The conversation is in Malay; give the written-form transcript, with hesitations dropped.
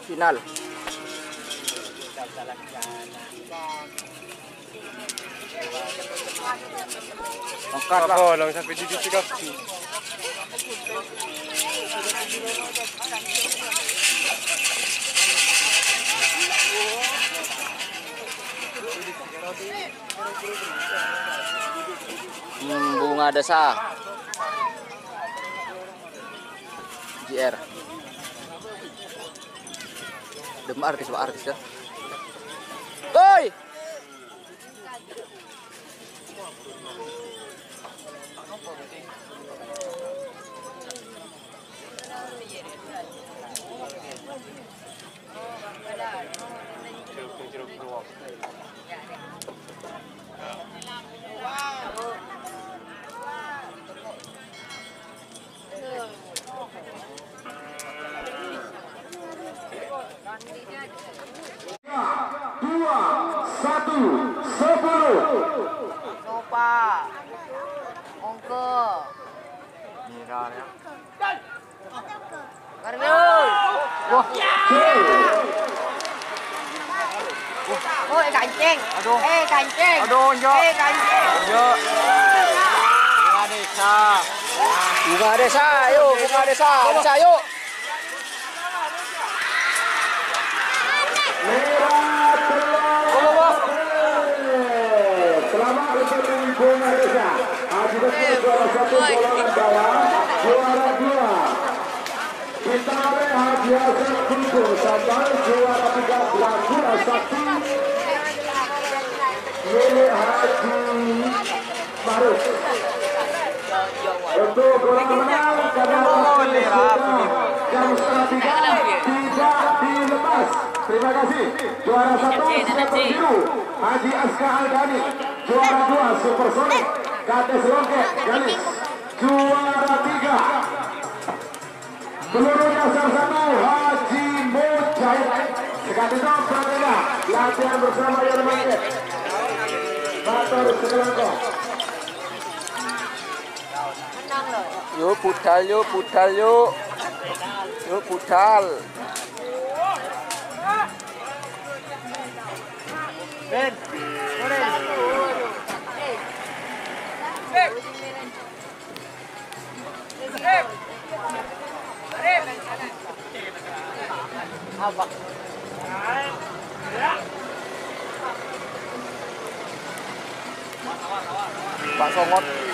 final. Angkat lah. Oh, lang sampai di titik kaki. Bunga desa. JR. Dem artis ya. Woi. Dua, satu, 10. Sopa, Ongko, Mira ya. Karbiul. Wah. Oh, kancing. Aduh. Kancing. Aduh, Njo. Kancing. Njo. Bunga desa, yuk, bunga desa, desa yuk. Selamat untuk Bunga Desa. Juara 1 golongan bawah, juara 2. Kita Haji Hasan Kuntur sampai juara 3 Belakura Sakti milik Haji Maruf. Untuk golongan menang karena jam setengah 3 tidak dilepas. Terima kasih. Juara 1 Super Biru Haji Aska Aldani. Juara 2 Super Sonic Kades Longket Galis. Juara 3 peluru dasar 1 Haji Mujahid. Sekali itu berbeda latihan bersama yang Mangket Bator Sekelangkong. Yuk pudal yuk, pudal yuk. Yuk pudal. Ben, Pak Songot.